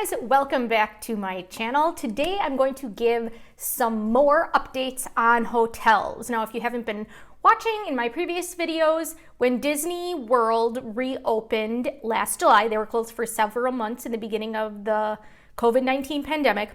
guys, welcome back to my channel. Today I'm going to give some more updates on hotels. Now, if you haven't been watching in my previous videos, when Disney World reopened last July, they were closed for several months in the beginning of the COVID-19 pandemic.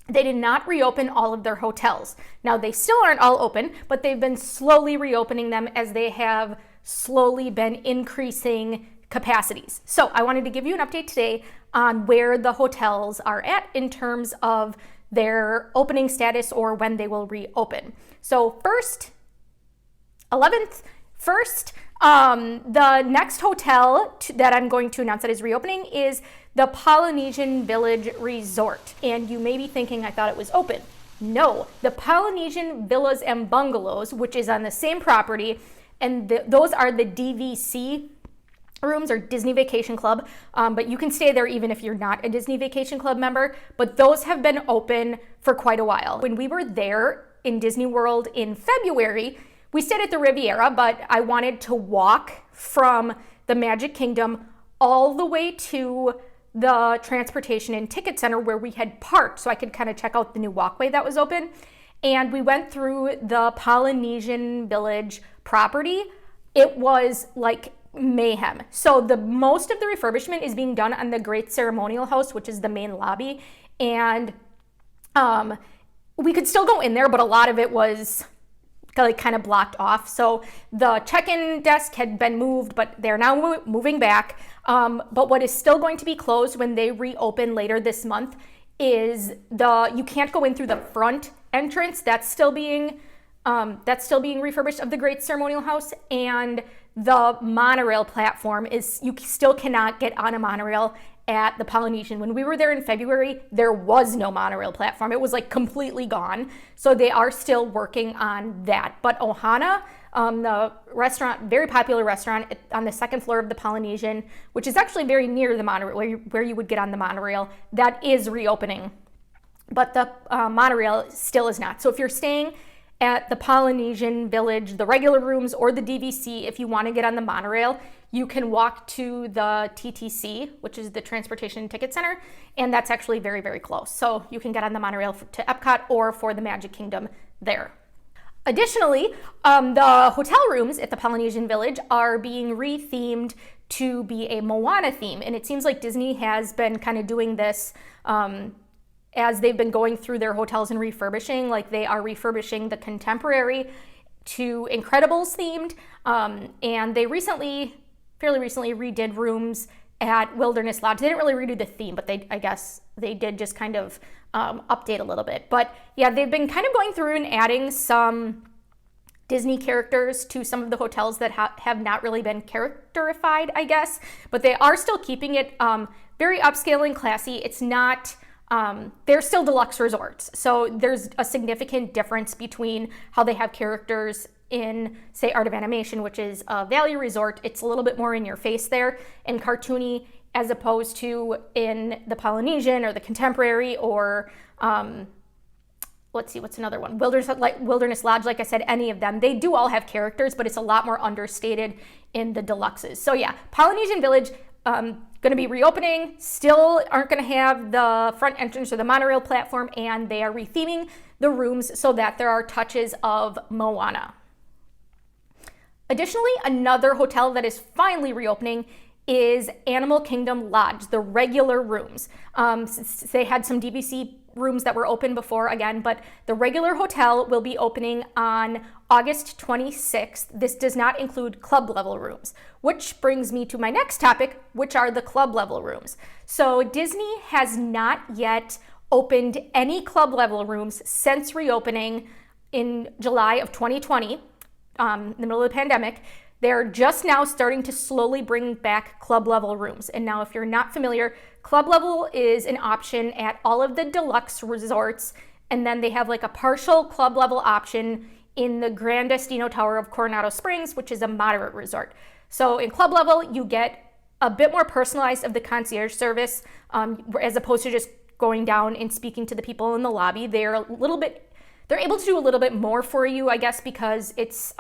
They did not reopen all of their hotels. Now, they still aren't all open, but they've been slowly reopening them as they have slowly been increasing capacities. So I wanted to give you an update today on where the hotels are at in terms of their opening status or when they will reopen. So first, the next hotel that I'm going to announce that is reopening is the Polynesian Village Resort. And you may be thinking, I thought it was open. No, the Polynesian Villas and Bungalows, which is on the same property, and those are the DVC rooms, or Disney Vacation Club, but you can stay there even if you're not a Disney Vacation Club member, but those have been open for quite a while. When we were there in Disney World in February, we stayed at the Riviera, but I wanted to walk from the Magic Kingdom all the way to the Transportation and Ticket Center where we had parked, so I could kind of check out the new walkway that was open. And we went through the Polynesian Village property. It was like mayhem. So the most of the refurbishment is being done on the Great Ceremonial House, which is the main lobby. And we could still go in there, but a lot of it was like kind of blocked off. So the check-in desk had been moved, but they're now moving back. But what is still going to be closed when they reopen later this month is you can't go in through the front entrance. That's still being refurbished of the Great Ceremonial House, and the monorail platform you still cannot get on a monorail at the Polynesian. When we were there in February, there was no monorail platform. It was like completely gone. So they are still working on that. But Ohana, the restaurant, very popular restaurant on the second floor of the Polynesian, which is actually very near the monorail, where you would get on the monorail, that is reopening. But the monorail still is not. So if you're staying at the Polynesian Village, the regular rooms, or the DVC, if you want to get on the monorail, you can walk to the TTC, which is the Transportation and Ticket Center, and that's actually very, very close. So you can get on the monorail to Epcot or for the Magic Kingdom there. Additionally, the hotel rooms at the Polynesian Village are being rethemed to be a Moana theme, and it seems like Disney has been kind of doing this as they've been going through their hotels and refurbishing. Like, they are refurbishing the Contemporary to Incredibles themed, and they fairly recently redid rooms at Wilderness Lodge. They didn't really redo the theme, but I guess they did just kind of update a little bit. But yeah, they've been kind of going through and adding some Disney characters to some of the hotels that have not really been characterified, I guess, but they are still keeping it very upscale and classy. It's not they're still deluxe resorts. So there's a significant difference between how they have characters in, say, Art of Animation, which is a value resort. It's a little bit more in your face there and cartoony, as opposed to in the Polynesian or the Contemporary, or let's see, what's another one? Wilderness Lodge, like I said, any of them. They do all have characters, but it's a lot more understated in the deluxes. So yeah, Polynesian Village, going to be reopening, still aren't going to have the front entrance or the monorail platform, and they are retheming the rooms so that there are touches of Moana. Additionally, another hotel that is finally reopening is Animal Kingdom Lodge, the regular rooms. They had some DVC rooms that were open before again, but the regular hotel will be opening on August 26th. This does not include club level rooms, which brings me to my next topic, which are the club level rooms. So Disney has not yet opened any club level rooms since reopening in July of 2020, in the middle of the pandemic. They're just now starting to slowly bring back club level rooms. And now, if you're not familiar, club level is an option at all of the deluxe resorts. And then they have like a partial club level option in the Grand Destino Tower of Coronado Springs, which is a moderate resort. So in club level, you get a bit more personalized of the concierge service, as opposed to just going down and speaking to the people in the lobby. They're able to do a little bit more for you, I guess, because it's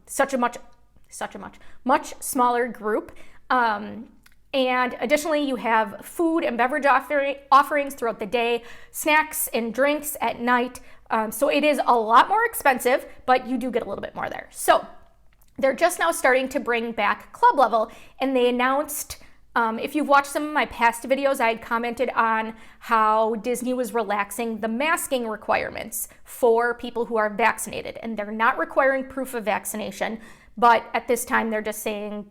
such a much smaller group. And additionally, you have food and beverage offerings throughout the day, snacks and drinks at night. So it is a lot more expensive, but you do get a little bit more there. So they're just now starting to bring back club level, and they announced, if you've watched some of my past videos, I had commented on how Disney was relaxing the masking requirements for people who are vaccinated, and they're not requiring proof of vaccination, but at this time they're just saying,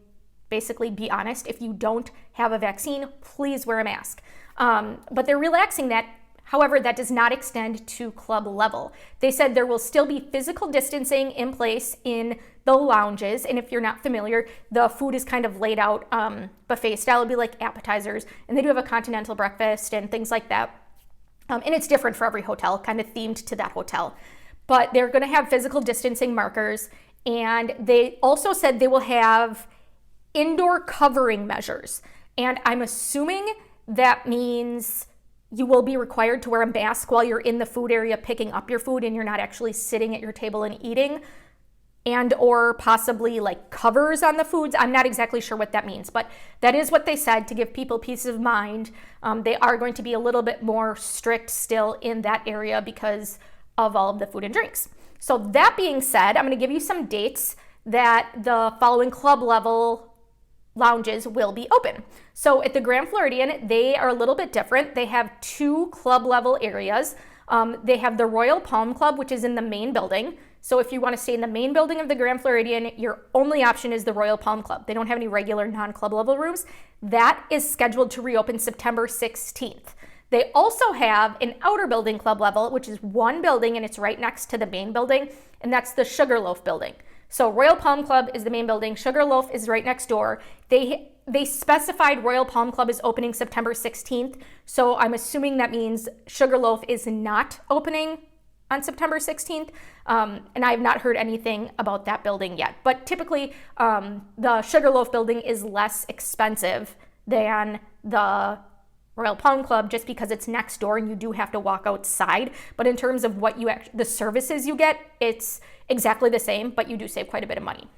basically, be honest. If you don't have a vaccine, please wear a mask. But they're relaxing that. However, that does not extend to club level. They said there will still be physical distancing in place in the lounges. And if you're not familiar, the food is kind of laid out buffet style. It'll be like appetizers. And they do have a continental breakfast and things like that. And it's different for every hotel, kind of themed to that hotel. But they're going to have physical distancing markers. And they also said they will have indoor covering measures. And I'm assuming that means you will be required to wear a mask while you're in the food area picking up your food and you're not actually sitting at your table and eating, and or possibly like covers on the foods. I'm not exactly sure what that means, but that is what they said to give people peace of mind. They are going to be a little bit more strict still in that area because of all of the food and drinks. So that being said, I'm going to give you some dates that the following club level lounges will be open. So at the Grand Floridian, they are a little bit different. They have 2 club level areas. They have the Royal Palm Club, which is in the main building. So if you want to stay in the main building of the Grand Floridian, your only option is the Royal Palm Club. They don't have any regular non-club level rooms. That is scheduled to reopen September 16th. They also have an outer building club level, which is one building and it's right next to the main building, and that's the Sugarloaf building. So Royal Palm Club is the main building. Sugarloaf is right next door. They specified Royal Palm Club is opening September 16th. So I'm assuming that means Sugarloaf is not opening on September 16th. And I have not heard anything about that building yet. But typically, the Sugarloaf building is less expensive than the Royal Palm Club just because it's next door and you do have to walk outside. But in terms of what the services you get, it's exactly the same, but you do save quite a bit of money.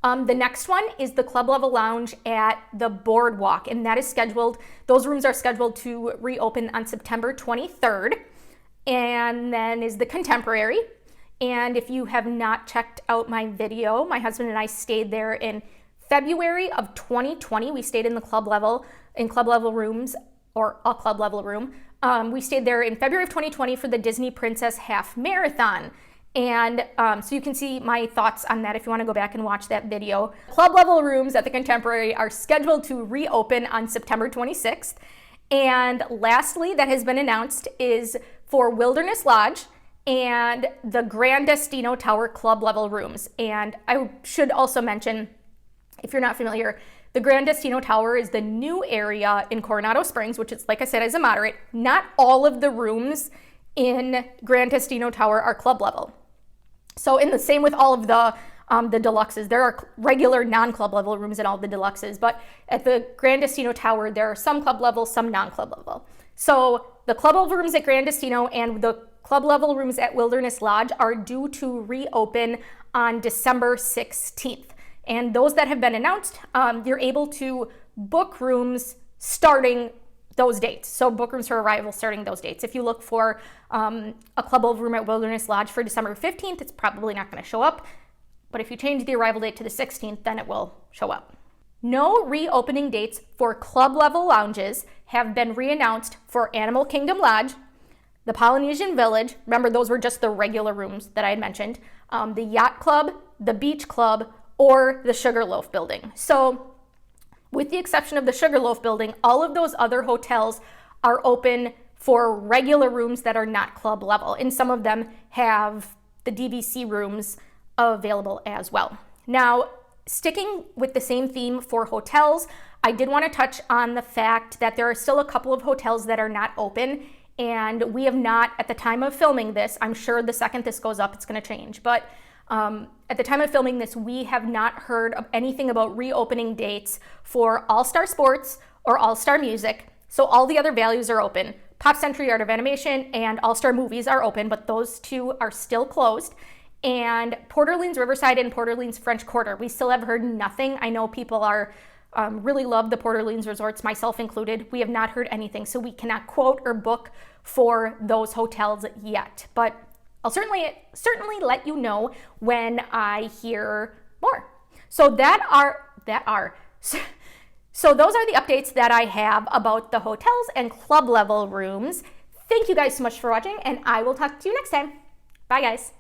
The next one is the club level lounge at the Boardwalk, and that is scheduled, those rooms are scheduled to reopen on September 23rd. And then is the Contemporary. And if you have not checked out my video, my husband and I stayed there in February of 2020. We stayed in the club level rooms, or a club level room. We stayed there in February of 2020 for the Disney Princess Half Marathon. And so you can see my thoughts on that if you want to go back and watch that video. Club level rooms at the Contemporary are scheduled to reopen on September 26th. And lastly, that has been announced is for Wilderness Lodge and the Grand Destino Tower club level rooms. And I should also mention, if you're not familiar, the Grand Destino Tower is the new area in Coronado Springs, which is, like I said, is a moderate. Not all of the rooms in Grand Destino Tower are club level. So in the same with all of the deluxes, there are regular non-club level rooms in all the deluxes, but at the Grand Destino Tower, there are some club level, some non-club level. So the club level rooms at Grand Destino and the club level rooms at Wilderness Lodge are due to reopen on December 16th. And those that have been announced, you're able to book rooms starting those dates. So book rooms for arrival starting those dates. If you look for a club level room at Wilderness Lodge for December 15th, it's probably not going to show up. But if you change the arrival date to the 16th, then it will show up. No reopening dates for club level lounges have been re-announced for Animal Kingdom Lodge, the Polynesian Village. Remember, those were just the regular rooms that I had mentioned. The Yacht Club, the Beach Club, or the Sugarloaf building. So with the exception of the Sugarloaf building, all of those other hotels are open for regular rooms that are not club level. And some of them have the DVC rooms available as well. Now, sticking with the same theme for hotels, I did want to touch on the fact that there are still a couple of hotels that are not open, and we have not, at the time of filming this, I'm sure the second this goes up, it's going to change, but at the time of filming this, we have not heard of anything about reopening dates for All-Star Sports or All-Star Music. So all the other values are open. Pop Century Art of Animation and All-Star Movies are open, but those two are still closed. And Port Orleans Riverside and Port Orleans French Quarter, we still have heard nothing. I know people are really love the Port Orleans resorts, myself included. We have not heard anything, so we cannot quote or book for those hotels yet. But I'll certainly let you know when I hear more. So those are the updates that I have about the hotels and club level rooms. Thank you guys so much for watching, and I will talk to you next time. Bye, guys.